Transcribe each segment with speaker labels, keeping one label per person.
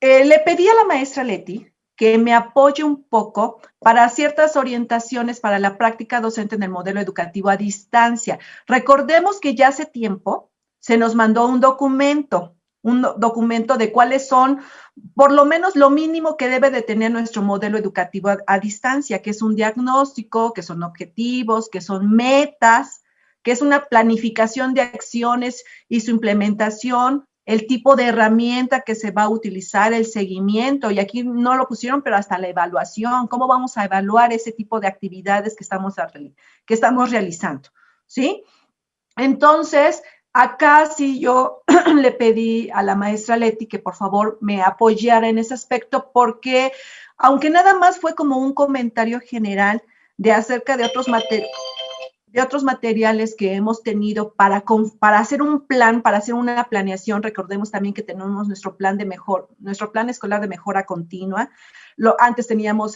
Speaker 1: Le pedí a la maestra Leti que me apoye un poco para ciertas orientaciones para la práctica docente en el modelo educativo a distancia. Recordemos que ya hace tiempo se nos mandó un documento de cuáles son, por lo menos lo mínimo que debe de tener nuestro modelo educativo a distancia, que es un diagnóstico, que son objetivos, que son metas, que es una planificación de acciones y su implementación, el tipo de herramienta que se va a utilizar, el seguimiento, y aquí no lo pusieron, pero hasta la evaluación, cómo vamos a evaluar ese tipo de actividades que estamos realizando, ¿sí? Entonces, acá sí yo le pedí a la maestra Leti que por favor me apoyara en ese aspecto, porque aunque nada más fue como un comentario general de acerca de otros materiales que hemos tenido para hacer un plan, para hacer una planeación. Recordemos también que tenemos nuestro plan escolar de mejora continua. Antes teníamos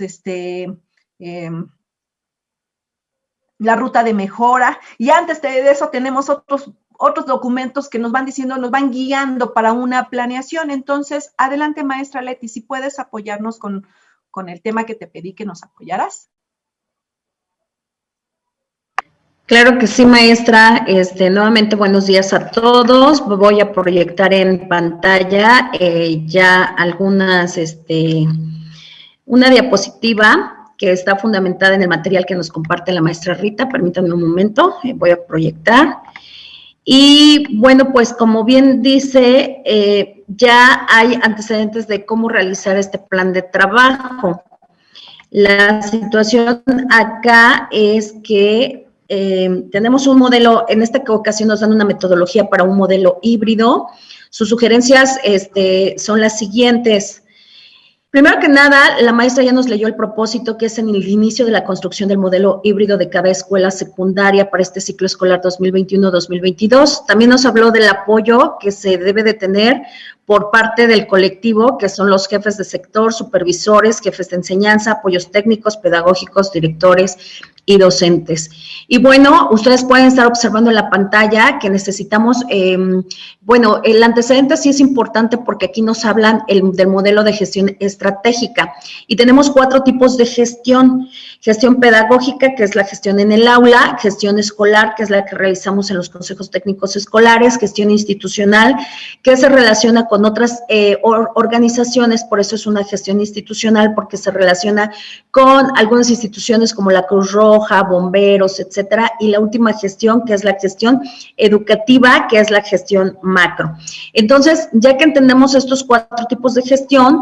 Speaker 1: la ruta de mejora, y antes de eso tenemos otros documentos que nos van diciendo, nos van guiando para una planeación. Entonces, adelante, maestra Leti, si puedes apoyarnos con el tema que te pedí que nos apoyaras.
Speaker 2: Claro que sí, maestra. Nuevamente, buenos días a todos. Voy a proyectar en pantalla ya una diapositiva que está fundamentada en el material que nos comparte la maestra Rita. Permítanme un momento, voy a proyectar. Y bueno, pues como bien dice, ya hay antecedentes de cómo realizar este plan de trabajo. La situación acá es que tenemos un modelo, en esta ocasión nos dan una metodología para un modelo híbrido. Sus sugerencias son las siguientes. Primero que nada, la maestra ya nos leyó el propósito, que es en el inicio de la construcción del modelo híbrido de cada escuela secundaria para este ciclo escolar 2021-2022. También nos habló del apoyo que se debe de tener por parte del colectivo, que son los jefes de sector, supervisores, jefes de enseñanza, apoyos técnicos, pedagógicos, directores y docentes. Y bueno, ustedes pueden estar observando en la pantalla que necesitamos, bueno, el antecedente sí es importante porque aquí nos hablan del modelo de gestión estratégica y tenemos 4 tipos de gestión. Gestión pedagógica, que es la gestión en el aula, gestión escolar, que es la que realizamos en los consejos técnicos escolares, gestión institucional, que se relaciona con otras organizaciones, por eso es una gestión institucional, porque se relaciona con algunas instituciones como la Cruz Roja, bomberos, etcétera, y la última gestión, que es la gestión educativa, que es la gestión macro. Entonces, ya que entendemos estos 4 tipos de gestión,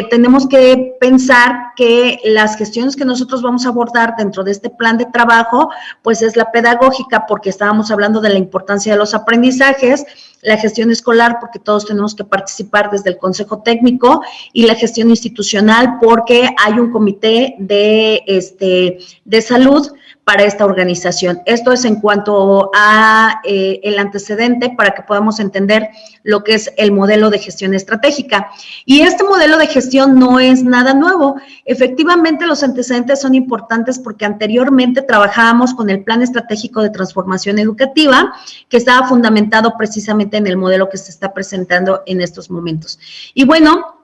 Speaker 2: tenemos que pensar que las gestiones que nosotros vamos a abordar dentro de este plan de trabajo, pues es la pedagógica, porque estábamos hablando de la importancia de los aprendizajes, la gestión escolar, porque todos tenemos que participar desde el consejo técnico, y la gestión institucional, porque hay un comité de salud para esta organización. Esto es en cuanto a el antecedente para que podamos entender lo que es el modelo de gestión estratégica. Y este modelo de gestión no es nada nuevo. Efectivamente, los antecedentes son importantes porque anteriormente trabajábamos con el Plan Estratégico de Transformación Educativa, que estaba fundamentado precisamente en el modelo que se está presentando en estos momentos. Y bueno,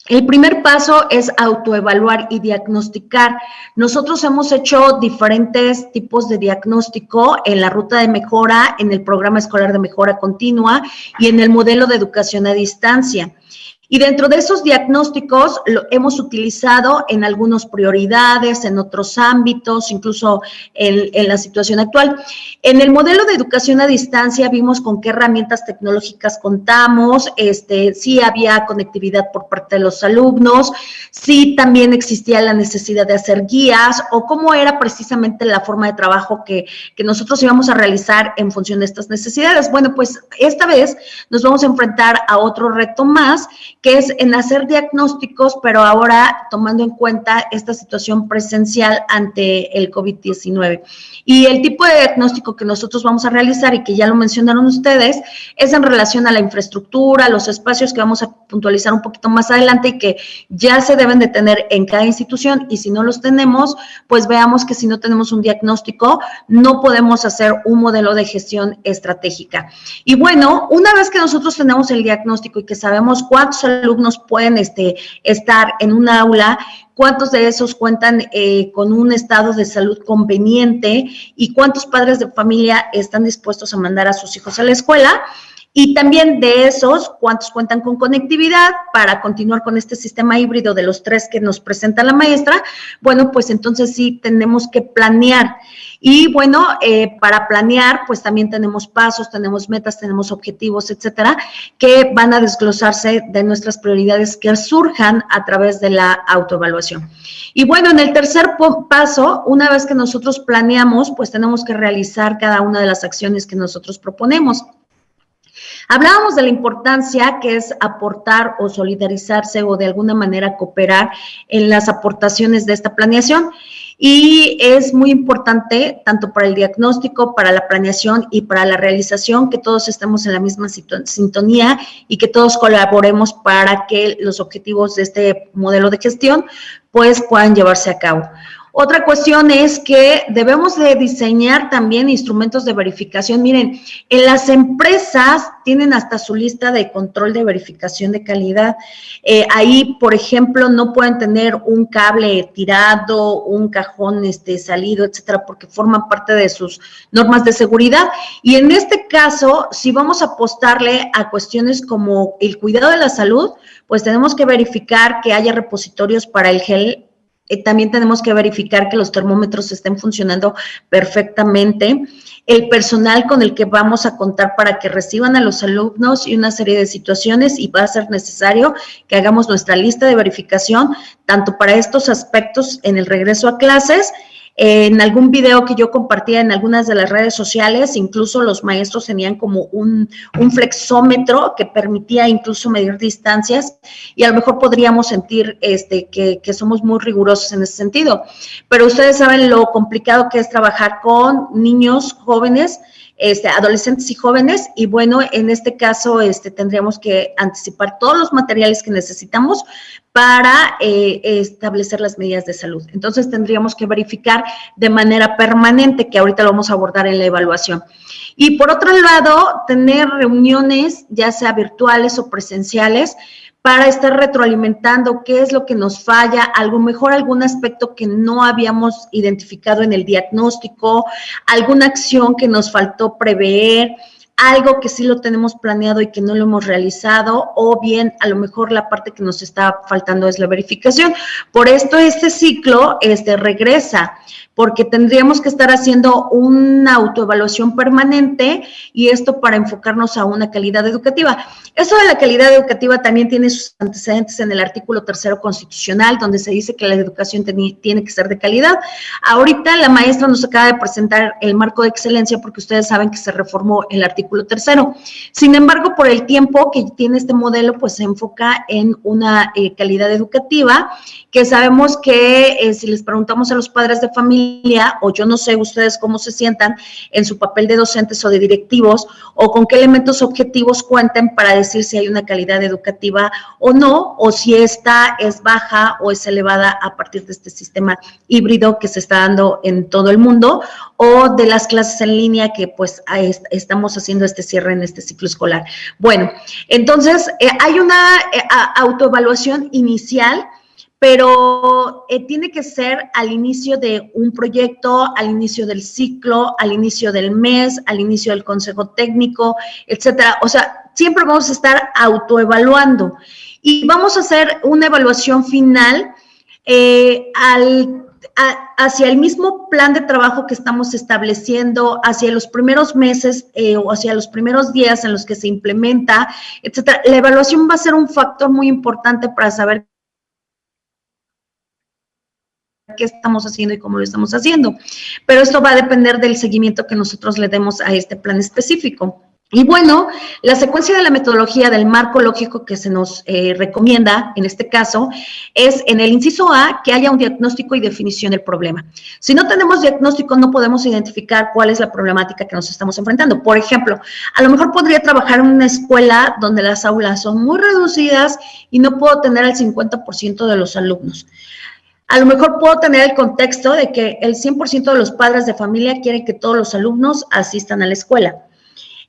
Speaker 2: el primer paso es autoevaluar y diagnosticar. Nosotros hemos hecho diferentes tipos de diagnóstico en la ruta de mejora, en el programa escolar de mejora continua y en el modelo de educación a distancia. Y dentro de esos diagnósticos lo hemos utilizado en algunas prioridades, en otros ámbitos, incluso en la situación actual. En el modelo de educación a distancia vimos con qué herramientas tecnológicas contamos, sí había conectividad por parte de los alumnos, sí también existía la necesidad de hacer guías o cómo era precisamente la forma de trabajo que nosotros íbamos a realizar en función de estas necesidades. Bueno, pues esta vez nos vamos a enfrentar a otro reto más, que es en hacer diagnósticos, pero ahora tomando en cuenta esta situación presencial ante el COVID-19. Y el tipo de diagnóstico que nosotros vamos a realizar, y que ya lo mencionaron ustedes, es en relación a la infraestructura, los espacios que vamos a puntualizar un poquito más adelante y que ya se deben de tener en cada institución, y si no los tenemos, pues veamos que si no tenemos un diagnóstico, no podemos hacer un modelo de gestión estratégica. Y bueno, una vez que nosotros tenemos el diagnóstico y que sabemos cuántos alumnos pueden estar en un aula, cuántos de esos cuentan con un estado de salud conveniente y cuántos padres de familia están dispuestos a mandar a sus hijos a la escuela. Y también de esos, cuántos cuentan con conectividad para continuar con este sistema híbrido de los 3 que nos presenta la maestra. Bueno, pues entonces sí tenemos que planear. Y bueno, para planear, pues también tenemos pasos, tenemos metas, tenemos objetivos, etcétera, que van a desglosarse de nuestras prioridades que surjan a través de la autoevaluación. Y bueno, en el tercer paso, una vez que nosotros planeamos, pues tenemos que realizar cada una de las acciones que nosotros proponemos. Hablábamos de la importancia que es aportar o solidarizarse o de alguna manera cooperar en las aportaciones de esta planeación y es muy importante tanto para el diagnóstico, para la planeación y para la realización que todos estemos en la misma sintonía y que todos colaboremos para que los objetivos de este modelo de gestión pues puedan llevarse a cabo. Otra cuestión es que debemos de diseñar también instrumentos de verificación. Miren, en las empresas tienen hasta su lista de control de verificación de calidad. Ahí, por ejemplo, no pueden tener un cable tirado, un cajón salido, etcétera, porque forman parte de sus normas de seguridad. Y en este caso, si vamos a apostarle a cuestiones como el cuidado de la salud, pues tenemos que verificar que haya repositorios para el gel. También tenemos que verificar que los termómetros estén funcionando perfectamente, el personal con el que vamos a contar para que reciban a los alumnos y una serie de situaciones y va a ser necesario que hagamos nuestra lista de verificación, tanto para estos aspectos en el regreso a clases. En algún video que yo compartía en algunas de las redes sociales, incluso los maestros tenían como un flexómetro que permitía incluso medir distancias y a lo mejor podríamos sentir que somos muy rigurosos en ese sentido. Pero ustedes saben lo complicado que es trabajar con niños jóvenes, adolescentes y jóvenes, y bueno, en este caso tendríamos que anticipar todos los materiales que necesitamos para establecer las medidas de salud. Entonces, tendríamos que verificar de manera permanente, que ahorita lo vamos a abordar en la evaluación. Y por otro lado, tener reuniones, ya sea virtuales o presenciales, para estar retroalimentando qué es lo que nos falla, a lo mejor algún aspecto que no habíamos identificado en el diagnóstico, alguna acción que nos faltó prever, algo que sí lo tenemos planeado y que no lo hemos realizado, o bien a lo mejor la parte que nos está faltando es la verificación. Por esto este ciclo regresa, porque tendríamos que estar haciendo una autoevaluación permanente y esto para enfocarnos a una calidad educativa. Eso de la calidad educativa también tiene sus antecedentes en el artículo 3º constitucional, donde se dice que la educación tiene que ser de calidad. Ahorita la maestra nos acaba de presentar el marco de excelencia porque ustedes saben que se reformó el artículo 3º. Sin embargo, por el tiempo que tiene este modelo, pues se enfoca en una calidad educativa que sabemos que si les preguntamos a los padres de familia, o yo no sé ustedes cómo se sientan en su papel de docentes o de directivos, o con qué elementos objetivos cuenten para decir si hay una calidad educativa o no, o si esta es baja o es elevada a partir de este sistema híbrido que se está dando en todo el mundo, o de las clases en línea que pues estamos haciendo este cierre en este ciclo escolar. Bueno, entonces hay una autoevaluación inicial, pero tiene que ser al inicio de un proyecto, al inicio del ciclo, al inicio del mes, al inicio del consejo técnico, etcétera. O sea, siempre vamos a estar autoevaluando y vamos a hacer una evaluación final hacia el mismo plan de trabajo que estamos estableciendo, hacia los primeros meses o hacia los primeros días en los que se implementa, etcétera. La evaluación va a ser un factor muy importante para saber qué estamos haciendo y cómo lo estamos haciendo. Pero esto va a depender del seguimiento que nosotros le demos a este plan específico. Y bueno, la secuencia de la metodología del marco lógico que se nos recomienda, en este caso, es en el inciso A, que haya un diagnóstico y definición del problema. Si no tenemos diagnóstico, no podemos identificar cuál es la problemática que nos estamos enfrentando. Por ejemplo, a lo mejor podría trabajar en una escuela donde las aulas son muy reducidas y no puedo tener el 50% de los alumnos. A lo mejor puedo tener el contexto de que el 100% de los padres de familia quieren que todos los alumnos asistan a la escuela.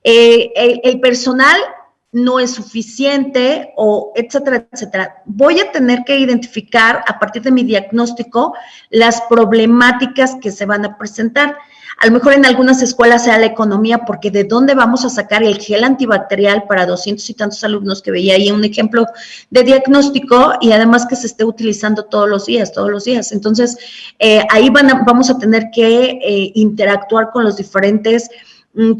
Speaker 2: El personal no es suficiente, o etcétera, etcétera. Voy a tener que identificar a partir de mi diagnóstico las problemáticas que se van a presentar. A lo mejor en algunas escuelas sea la economía, porque ¿de dónde vamos a sacar el gel antibacterial para 200 y tantos alumnos que veía ahí un ejemplo de diagnóstico y además que se esté utilizando todos los días? Entonces, ahí vamos a tener que interactuar con los diferentes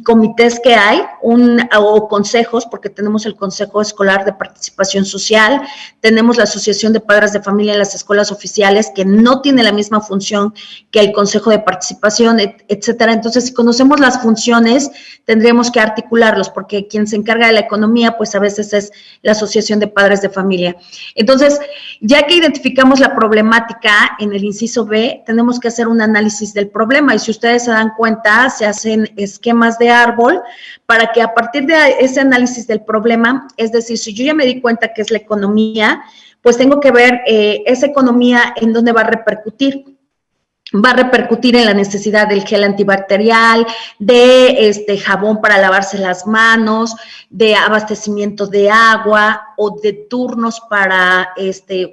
Speaker 2: comités que hay, o consejos, porque tenemos el Consejo Escolar de Participación Social, tenemos la Asociación de Padres de Familia en las escuelas oficiales, que no tiene la misma función que el Consejo de Participación, etcétera. Entonces, si conocemos las funciones, tendríamos que articularlos, porque quien se encarga de la economía, pues a veces es la Asociación de Padres de Familia. Entonces, ya que identificamos la problemática en el inciso B, tenemos que hacer un análisis del problema, y si ustedes se dan cuenta, se hacen esquemas de árbol para que a partir de ese análisis del problema, es decir, si yo ya me di cuenta que es la economía, pues tengo que ver esa economía en dónde va a repercutir. Va a repercutir en la necesidad del gel antibacterial, de jabón para lavarse las manos, de abastecimiento de agua o de turnos para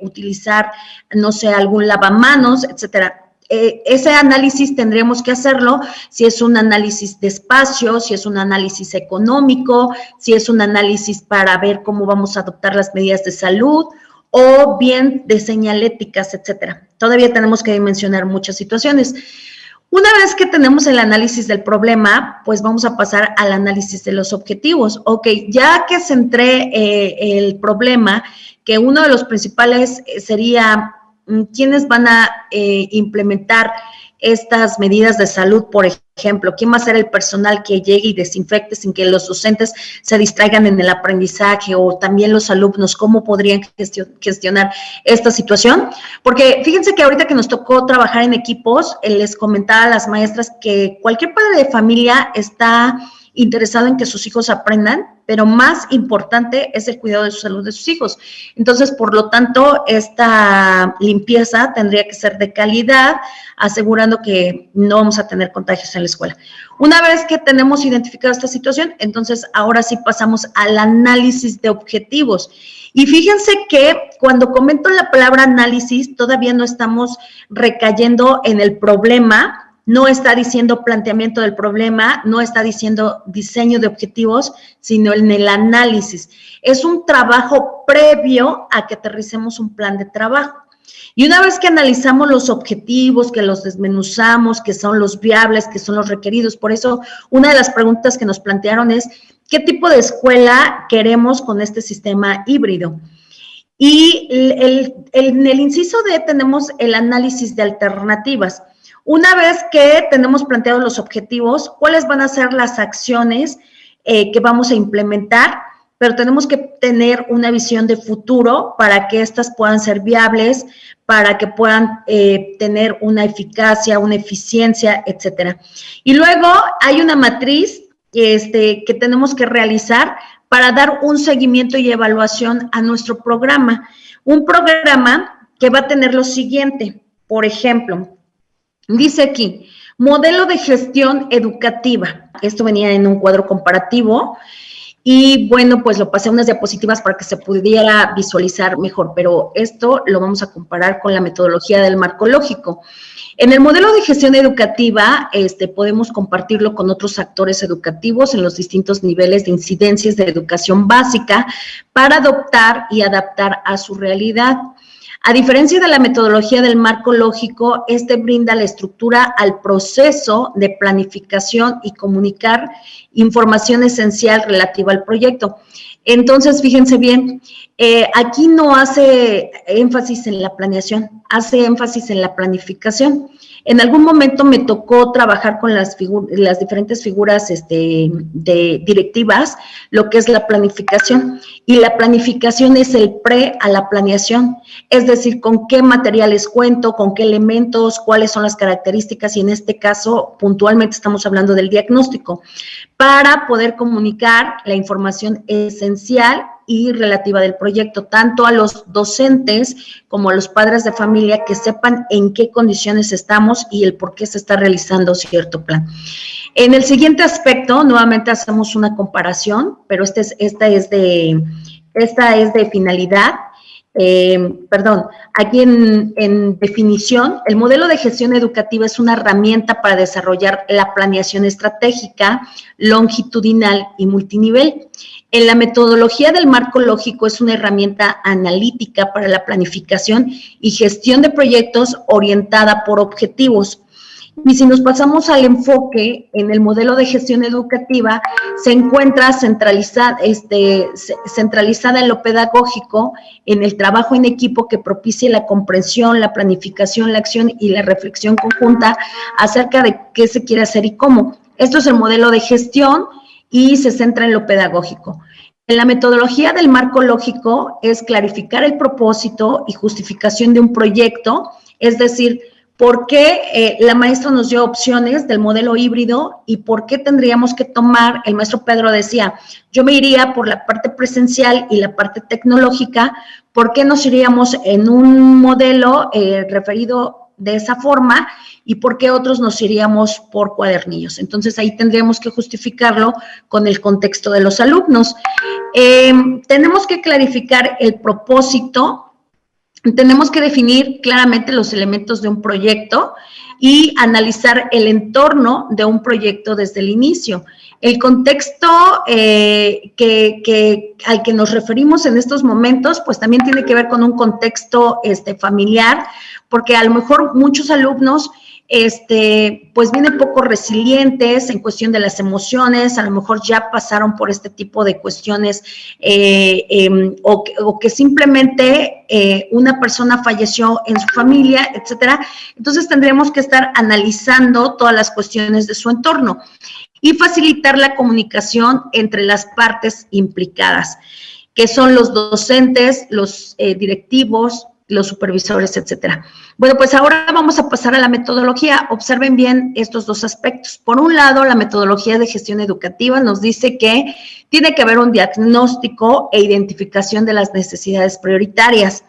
Speaker 2: utilizar, no sé, algún lavamanos, etcétera. Ese análisis tendremos que hacerlo si es un análisis de espacio, si es un análisis económico, si es un análisis para ver cómo vamos a adoptar las medidas de salud, o bien de señaléticas, etcétera. Todavía tenemos que dimensionar muchas situaciones. Una vez que tenemos el análisis del problema, pues vamos a pasar al análisis de los objetivos. Ok, ya que centré el problema, que uno de los principales sería quiénes van a implementar estas medidas de salud, por ejemplo, quién va a ser el personal que llegue y desinfecte sin que los docentes se distraigan en el aprendizaje, o también los alumnos, cómo podrían gestionar esta situación. Porque fíjense que ahorita que nos tocó trabajar en equipos, les comentaba a las maestras que cualquier padre de familia está interesado en que sus hijos aprendan, pero más importante es el cuidado de su salud de sus hijos. Entonces, por lo tanto, esta limpieza tendría que ser de calidad, asegurando que no vamos a tener contagios en la escuela. Una vez que tenemos identificada esta situación, entonces ahora sí pasamos al análisis de objetivos. Y fíjense que cuando comento la palabra análisis, todavía no estamos recayendo en el problema. No está diciendo planteamiento del problema, no está diciendo diseño de objetivos, sino en el análisis. Es un trabajo previo a que aterricemos un plan de trabajo. Y una vez que analizamos los objetivos, que los desmenuzamos, que son los viables, que son los requeridos, por eso una de las preguntas que nos plantearon es, ¿qué tipo de escuela queremos con este sistema híbrido? Y en el inciso D tenemos el análisis de alternativas. Una vez que tenemos planteados los objetivos, ¿cuáles van a ser las acciones que vamos a implementar? Pero tenemos que tener una visión de futuro para que estas puedan ser viables, para que puedan tener una eficacia, una eficiencia, etcétera. Y luego hay una matriz que tenemos que realizar para dar un seguimiento y evaluación a nuestro programa. Un programa que va a tener lo siguiente, por ejemplo, dice aquí, modelo de gestión educativa. Esto venía en un cuadro comparativo y bueno, pues lo pasé a unas diapositivas para que se pudiera visualizar mejor, pero esto lo vamos a comparar con la metodología del marco lógico. En el modelo de gestión educativa, podemos compartirlo con otros actores educativos en los distintos niveles de incidencias de educación básica para adoptar y adaptar a su realidad. A diferencia de la metodología del marco lógico, brinda la estructura al proceso de planificación y comunicar información esencial relativa al proyecto. Entonces, fíjense bien, aquí no hace énfasis en la planeación, hace énfasis en la planificación. En algún momento me tocó trabajar con las diferentes figuras de directivas, lo que es la planificación. Y la planificación es el pre a la planeación, es decir, con qué materiales cuento, con qué elementos, cuáles son las características, y en este caso, puntualmente estamos hablando del diagnóstico, para poder comunicar la información esencial y relativa del proyecto, tanto a los docentes como a los padres de familia, que sepan en qué condiciones estamos y el por qué se está realizando cierto plan. En el siguiente aspecto, nuevamente hacemos una comparación, pero esta es de finalidad. Aquí en definición, el modelo de gestión educativa es una herramienta para desarrollar la planeación estratégica, longitudinal y multinivel. En la metodología del marco lógico es una herramienta analítica para la planificación y gestión de proyectos orientada por objetivos. Y si nos pasamos al enfoque en el modelo de gestión educativa, se encuentra centralizada en lo pedagógico, en el trabajo en equipo que propicie la comprensión, la planificación, la acción y la reflexión conjunta acerca de qué se quiere hacer y cómo. Esto es el modelo de gestión y se centra en lo pedagógico. En la metodología del marco lógico es clarificar el propósito y justificación de un proyecto, es decir, ¿por qué la maestra nos dio opciones del modelo híbrido y por qué tendríamos que tomar? El maestro Pedro decía, yo me iría por la parte presencial y la parte tecnológica, ¿por qué nos iríamos en un modelo referido de esa forma y por qué otros nos iríamos por cuadernillos? Entonces, ahí tendríamos que justificarlo con el contexto de los alumnos. Tenemos que clarificar el propósito. Tenemos que definir claramente los elementos de un proyecto y analizar el entorno de un proyecto desde el inicio. El contexto al que nos referimos en estos momentos, pues también tiene que ver con un contexto familiar, porque a lo mejor muchos alumnos pues vienen poco resilientes en cuestión de las emociones, a lo mejor ya pasaron por este tipo de cuestiones o que simplemente una persona falleció en su familia, etcétera. Entonces tendremos que estar analizando todas las cuestiones de su entorno y facilitar la comunicación entre las partes implicadas, que son los docentes, los directivos, los supervisores, etcétera. Bueno, pues ahora vamos a pasar a la metodología. Observen bien estos dos aspectos. Por un lado, la metodología de gestión educativa nos dice que tiene que haber un diagnóstico e identificación de las necesidades prioritarias.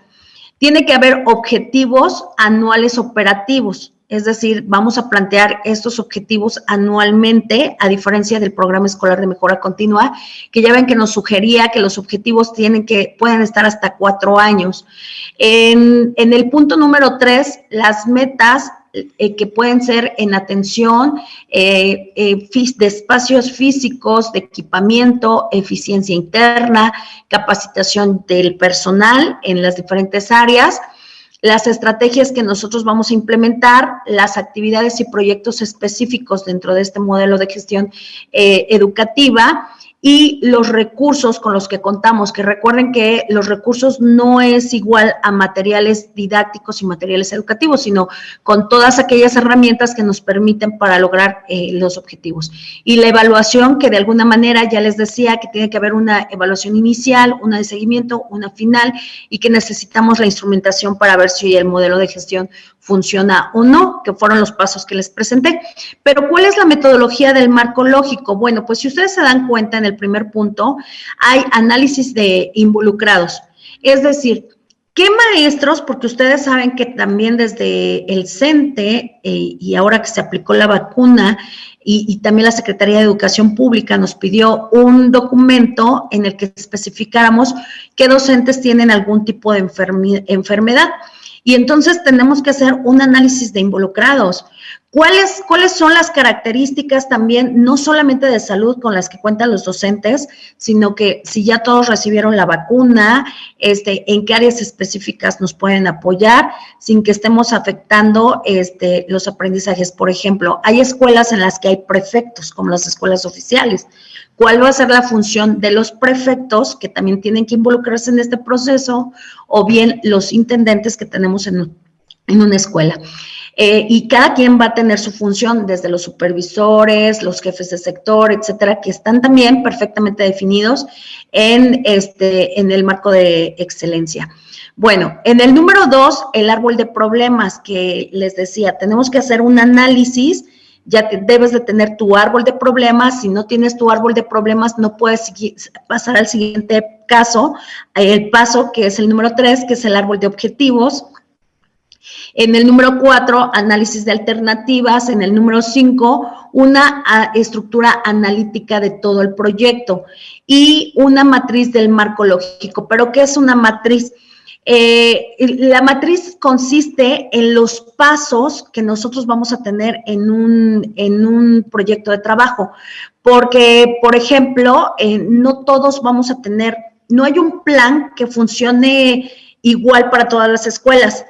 Speaker 2: Tiene que haber objetivos anuales operativos. Es decir, vamos a plantear estos objetivos anualmente, a diferencia del programa escolar de mejora continua, que ya ven que nos sugería que los objetivos pueden estar hasta 4 años. En el punto número 3, las metas que pueden ser en atención, de espacios físicos, de equipamiento, eficiencia interna, capacitación del personal en las diferentes áreas, las estrategias que nosotros vamos a implementar, las actividades y proyectos específicos dentro de este modelo de gestión educativa y los recursos con los que contamos, que recuerden que los recursos no es igual a materiales didácticos y materiales educativos, sino con todas aquellas herramientas que nos permiten para lograr los objetivos. Y la evaluación, que de alguna manera ya les decía que tiene que haber una evaluación inicial, una de seguimiento, una final, y que necesitamos la instrumentación para ver si el modelo de gestión funciona o no, que fueron los pasos que les presenté. Pero, ¿cuál es la metodología del marco lógico? Bueno, pues si ustedes se dan cuenta, en el primer punto, hay análisis de involucrados. Es decir, ¿qué maestros? Porque ustedes saben que también desde el CENTE y ahora que se aplicó la vacuna y también la Secretaría de Educación Pública nos pidió un documento en el que especificáramos qué docentes tienen algún tipo de enfermedad. Y entonces tenemos que hacer un análisis de involucrados. ¿Cuáles son las características también, no solamente de salud con las que cuentan los docentes, sino que si ya todos recibieron la vacuna, en qué áreas específicas nos pueden apoyar sin que estemos afectando los aprendizajes? Por ejemplo, hay escuelas en las que hay prefectos, como las escuelas oficiales. ¿Cuál va a ser la función de los prefectos que también tienen que involucrarse en este proceso? O bien los intendentes que tenemos en una escuela. Y cada quien va a tener su función, desde los supervisores, los jefes de sector, etcétera, que están también perfectamente definidos en el marco de excelencia. Bueno, en el número 2, el árbol de problemas que les decía, tenemos que hacer un análisis ya debes de tener tu árbol de problemas. Si no tienes tu árbol de problemas, no puedes pasar al siguiente caso, el paso que es el número 3, que es el árbol de objetivos. En el número 4, análisis de alternativas. En el número 5, una estructura analítica de todo el proyecto y una matriz del marco lógico. ¿Pero qué es una matriz? La matriz consiste en los pasos que nosotros vamos a tener en un proyecto de trabajo, porque, por ejemplo, no todos vamos a tener, no hay un plan que funcione igual para todas las escuelas,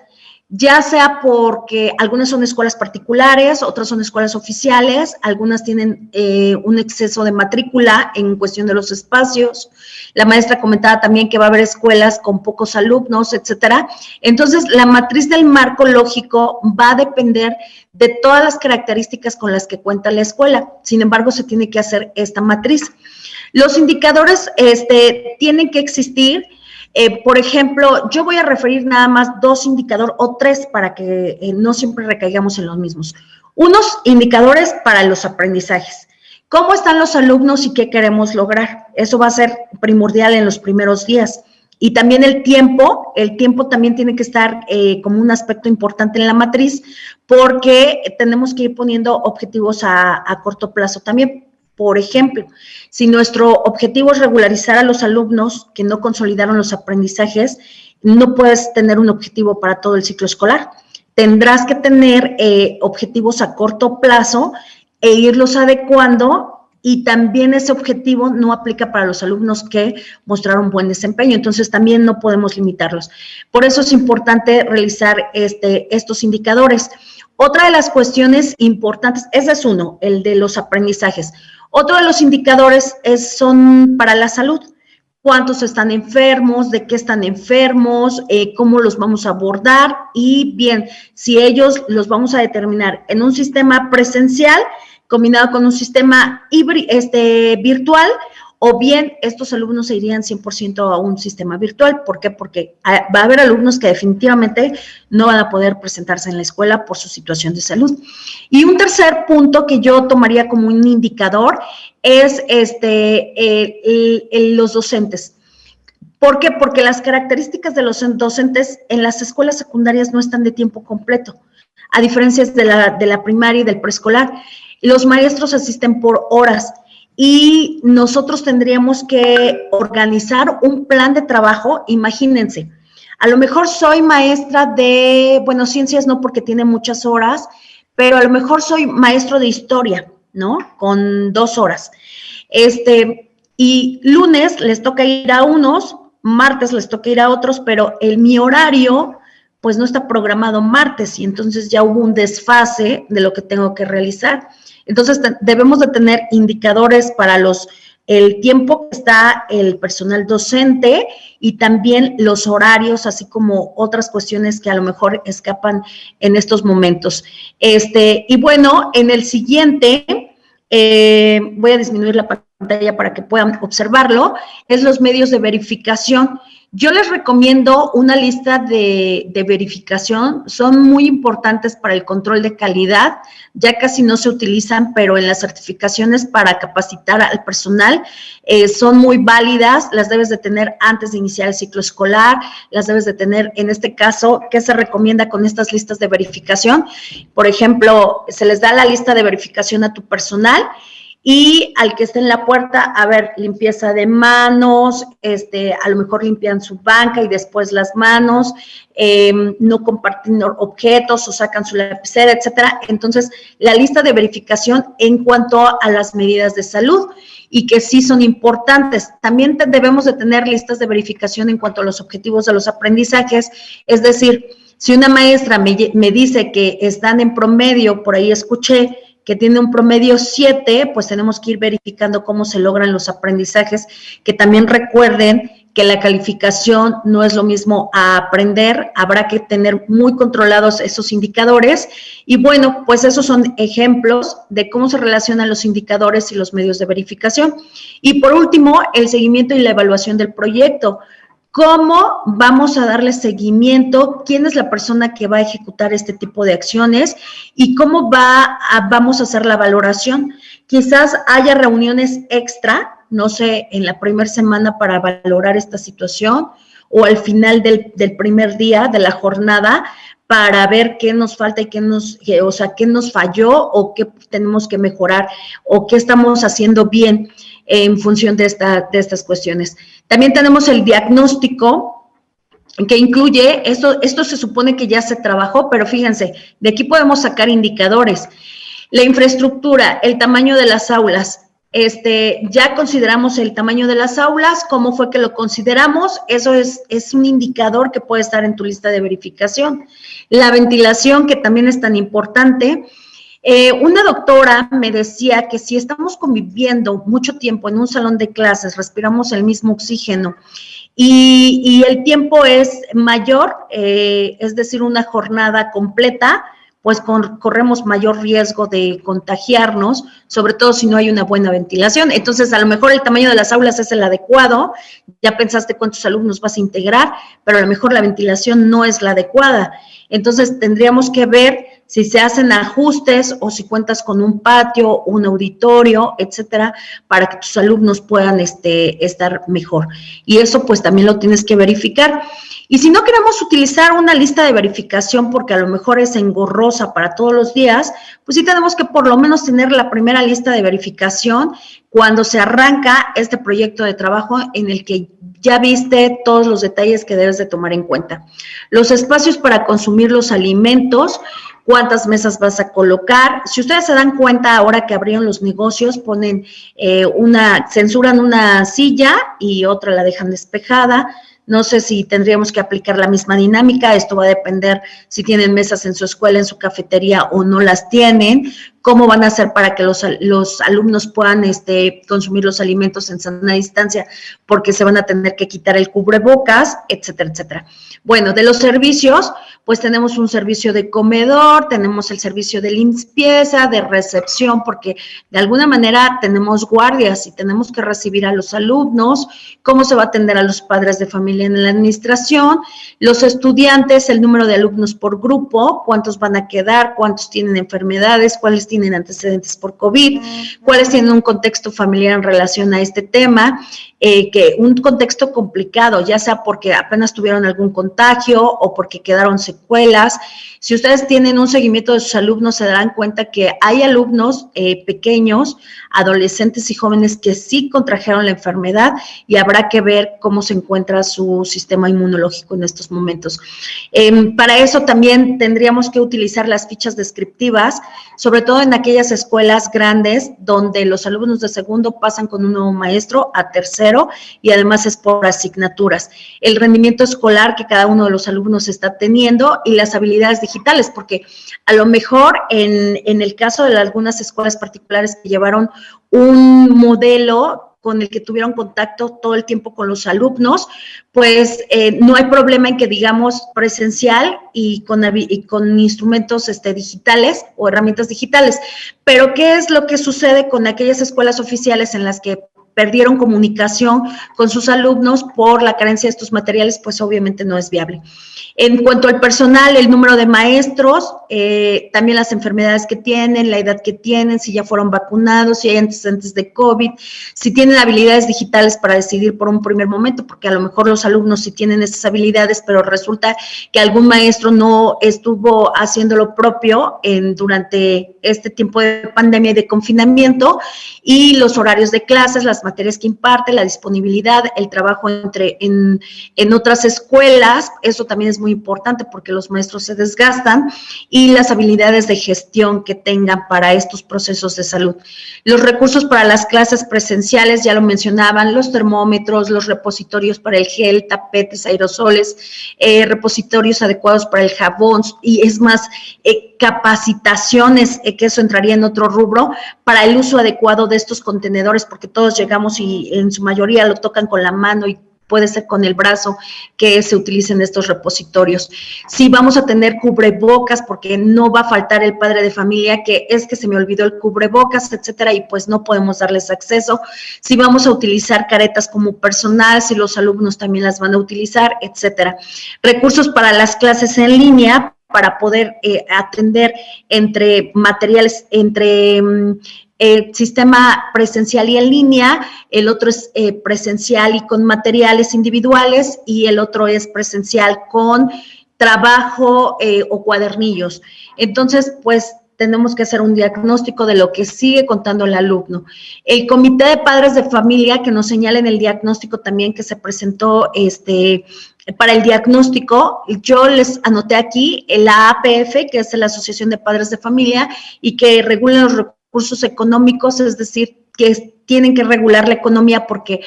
Speaker 2: ya sea porque algunas son escuelas particulares, otras son escuelas oficiales, algunas tienen un exceso de matrícula en cuestión de los espacios. La maestra comentaba también que va a haber escuelas con pocos alumnos, etcétera. Entonces, la matriz del marco lógico va a depender de todas las características con las que cuenta la escuela. Sin embargo, se tiene que hacer esta matriz. Los indicadores tienen que existir. Por ejemplo, yo voy a referir nada más 2 indicadores o 3 para que no siempre recaigamos en los mismos. Unos indicadores para los aprendizajes. ¿Cómo están los alumnos y qué queremos lograr? Eso va a ser primordial en los primeros días. Y también el tiempo también tiene que estar como un aspecto importante en la matriz, porque tenemos que ir poniendo objetivos a corto plazo también. Por ejemplo, si nuestro objetivo es regularizar a los alumnos que no consolidaron los aprendizajes, no puedes tener un objetivo para todo el ciclo escolar. Tendrás que tener objetivos a corto plazo e irlos adecuando, y también ese objetivo no aplica para los alumnos que mostraron buen desempeño, entonces también no podemos limitarlos. Por eso es importante realizar estos indicadores. Otra de las cuestiones importantes, ese es uno, el de los aprendizajes. Otro de los indicadores son para la salud. ¿Cuántos están enfermos? ¿De qué están enfermos? ¿Cómo los vamos a abordar? Y bien, si ellos los vamos a determinar en un sistema presencial combinado con un sistema virtual, o bien estos alumnos se irían 100% a un sistema virtual. ¿Por qué? Porque va a haber alumnos que definitivamente no van a poder presentarse en la escuela por su situación de salud. Y un tercer punto que yo tomaría como un indicador es los docentes. ¿Por qué? Porque las características de los docentes en las escuelas secundarias no están de tiempo completo, a diferencia de la primaria y del preescolar. Los maestros asisten por horas, y nosotros tendríamos que organizar un plan de trabajo. Imagínense, a lo mejor soy maestra de, bueno, ciencias no porque tiene muchas horas, pero a lo mejor soy maestro de historia, ¿no? Con 2 horas. Y lunes les toca ir a unos, martes les toca ir a otros, pero mi horario pues no está programado martes, y entonces ya hubo un desfase de lo que tengo que realizar. Entonces, debemos de tener indicadores para el tiempo que está el personal docente y también los horarios, así como otras cuestiones que a lo mejor escapan en estos momentos. Y bueno, en el siguiente, voy a disminuir la pantalla para que puedan observarlo, es los medios de verificación. Yo les recomiendo una lista de verificación, son muy importantes para el control de calidad, ya casi no se utilizan, pero en las certificaciones para capacitar al personal son muy válidas, las debes de tener antes de iniciar el ciclo escolar, las debes de tener, en este caso, ¿qué se recomienda con estas listas de verificación? Por ejemplo, se les da la lista de verificación a tu personal, y al que esté en la puerta, a ver, limpieza de manos, a lo mejor limpian su banca y después las manos, no comparten objetos o sacan su lapicera, etcétera. Entonces, la lista de verificación en cuanto a las medidas de salud, y que sí son importantes. También debemos de tener listas de verificación en cuanto a los objetivos de los aprendizajes, es decir, si una maestra me dice que están en promedio, por ahí escuché, que tiene un promedio 7, pues tenemos que ir verificando cómo se logran los aprendizajes, que también recuerden que la calificación no es lo mismo a aprender, habrá que tener muy controlados esos indicadores, y bueno, pues esos son ejemplos de cómo se relacionan los indicadores y los medios de verificación. Y por último, el seguimiento y la evaluación del proyecto. ¿Cómo vamos a darle seguimiento? ¿Quién es la persona que va a ejecutar este tipo de acciones? ¿Y cómo vamos a hacer la valoración? Quizás haya reuniones extra, no sé, en la primera semana para valorar esta situación o al final del primer día de la jornada para ver qué nos falta y qué nos falló o qué tenemos que mejorar o qué estamos haciendo bien en función de estas cuestiones. También tenemos el diagnóstico, que incluye, esto se supone que ya se trabajó, pero fíjense, de aquí podemos sacar indicadores. La infraestructura, el tamaño de las aulas, ya consideramos el tamaño de las aulas, cómo fue que lo consideramos, eso es un indicador que puede estar en tu lista de verificación. La ventilación, que también es tan importante. Una doctora me decía que si estamos conviviendo mucho tiempo en un salón de clases, respiramos el mismo oxígeno y el tiempo es mayor, es decir, una jornada completa, pues corremos mayor riesgo de contagiarnos, sobre todo si no hay una buena ventilación. Entonces, a lo mejor el tamaño de las aulas es el adecuado, ya pensaste cuántos alumnos vas a integrar, pero a lo mejor la ventilación no es la adecuada. Entonces, tendríamos que ver si se hacen ajustes o si cuentas con un patio, un auditorio, etcétera, para que tus alumnos puedan estar mejor. Y eso, pues, también lo tienes que verificar. Y si no queremos utilizar una lista de verificación porque a lo mejor es engorrosa para todos los días, pues sí tenemos que por lo menos tener la primera lista de verificación cuando se arranca este proyecto de trabajo en el que ya viste todos los detalles que debes de tomar en cuenta. Los espacios para consumir los alimentos, cuántas mesas vas a colocar. Si ustedes se dan cuenta, ahora que abrieron los negocios, ponen censuran una silla y otra la dejan despejada. No sé si tendríamos que aplicar la misma dinámica, esto va a depender si tienen mesas en su escuela, en su cafetería o no las tienen, cómo van a hacer para que los alumnos puedan consumir los alimentos en sana distancia, porque se van a tener que quitar el cubrebocas, etcétera, etcétera. Bueno, de los servicios, pues tenemos un servicio de comedor, tenemos el servicio de limpieza, de recepción, porque de alguna manera tenemos guardias y tenemos que recibir a los alumnos, cómo se va a atender a los padres de familia en la administración, los estudiantes, el número de alumnos por grupo, cuántos van a quedar, cuántos tienen enfermedades, cuáles tienen antecedentes por COVID, cuáles tienen un contexto familiar en relación a este tema, que un contexto complicado, ya sea porque apenas tuvieron algún contagio o porque quedaron secuelas. Si ustedes tienen un seguimiento de sus alumnos, se darán cuenta que hay alumnos pequeños, adolescentes y jóvenes que sí contrajeron la enfermedad y habrá que ver cómo se encuentra su sistema inmunológico en estos momentos. Para eso también tendríamos que utilizar las fichas descriptivas, sobre todo en aquellas escuelas grandes donde los alumnos de segundo pasan con un nuevo maestro a tercero y además es por asignaturas. El rendimiento escolar que cada uno de los alumnos está teniendo y las habilidades digitales, porque a lo mejor en el caso de algunas escuelas particulares que llevaron un modelo con el que tuvieron contacto todo el tiempo con los alumnos, pues no hay problema en que digamos presencial y con instrumentos digitales o herramientas digitales. Pero ¿qué es lo que sucede con aquellas escuelas oficiales en las que perdieron comunicación con sus alumnos por la carencia de estos materiales? Pues obviamente no es viable. En cuanto al personal, el número de maestros, también las enfermedades que tienen, la edad que tienen, si ya fueron vacunados, si hay antecedentes de COVID, si tienen habilidades digitales para decidir por un primer momento, porque a lo mejor los alumnos sí tienen esas habilidades, pero resulta que algún maestro no estuvo haciendo lo propio durante este tiempo de pandemia y de confinamiento, y los horarios de clases, las materias que imparte, la disponibilidad, el trabajo en otras escuelas, eso también es muy importante porque los maestros se desgastan, y las habilidades de gestión que tengan para estos procesos de salud. Los recursos para las clases presenciales, ya lo mencionaban, los termómetros, los repositorios para el gel, tapetes, aerosoles, repositorios adecuados para el jabón, y es más, capacitaciones, que eso entraría en otro rubro, para el uso adecuado de estos contenedores, porque todos llegamos y en su mayoría lo tocan con la mano y puede ser con el brazo que se utilicen estos repositorios. Sí vamos a tener cubrebocas, porque no va a faltar el padre de familia que es que se me olvidó el cubrebocas, etcétera, y pues no podemos darles acceso. Sí vamos a utilizar caretas como personal, si los alumnos también las van a utilizar, etcétera. Recursos para las clases en línea, para poder atender entre materiales, entre el sistema presencial y en línea. El otro es presencial y con materiales individuales, y el otro es presencial con trabajo o cuadernillos. Entonces, pues, tenemos que hacer un diagnóstico de lo que sigue contando el alumno. El comité de padres de familia, que nos señalen el diagnóstico también que se presentó para el diagnóstico. Yo les anoté aquí la APF, que es la Asociación de Padres de Familia, y que regula los recursos económicos, es decir, que tienen que regular la economía, porque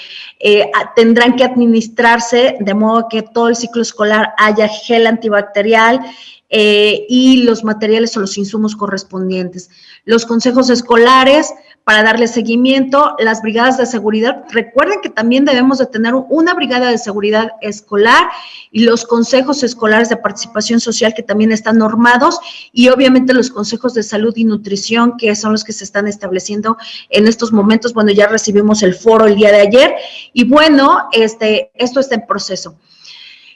Speaker 2: tendrán que administrarse de modo que todo el ciclo escolar haya gel antibacterial, y los materiales o los insumos correspondientes. Los consejos escolares para darle seguimiento, las brigadas de seguridad. Recuerden que también debemos de tener una brigada de seguridad escolar, y los consejos escolares de participación social, que también están normados, y obviamente los consejos de salud y nutrición, que son los que se están estableciendo en estos momentos. Bueno, ya recibimos el foro el día de ayer, y bueno, esto está en proceso.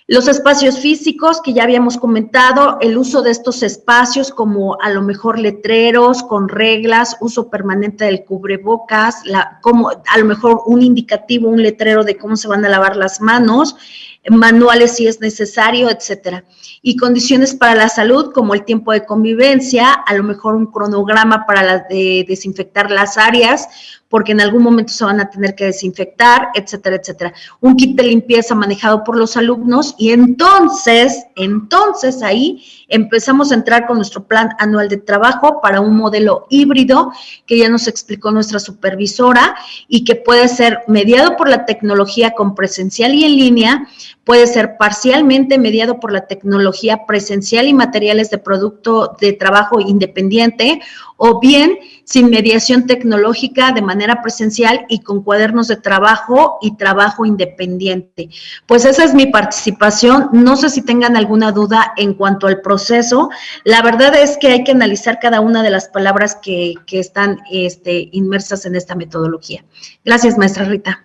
Speaker 2: Los espacios físicos, que ya habíamos comentado, el uso de estos espacios como a lo mejor letreros con reglas, uso permanente del cubrebocas, como a lo mejor un indicativo, un letrero de cómo se van a lavar las manos, manuales si es necesario, etcétera. Y condiciones para la salud, como el tiempo de convivencia, a lo mejor un cronograma para desinfectar las áreas, porque en algún momento se van a tener que desinfectar, etcétera, etcétera. Un kit de limpieza manejado por los alumnos, y entonces ahí empezamos a entrar con nuestro plan anual de trabajo para un modelo híbrido que ya nos explicó nuestra supervisora, y que puede ser mediado por la tecnología con presencial y en línea, puede ser parcialmente mediado por la tecnología presencial y materiales de producto de trabajo independiente, o bien sin mediación tecnológica de manera presencial y con cuadernos de trabajo y trabajo independiente. Pues esa es mi participación. No sé si tengan alguna duda en cuanto al proceso. La verdad es que hay que analizar cada una de las palabras que están inmersas en esta metodología. Gracias, maestra Rita.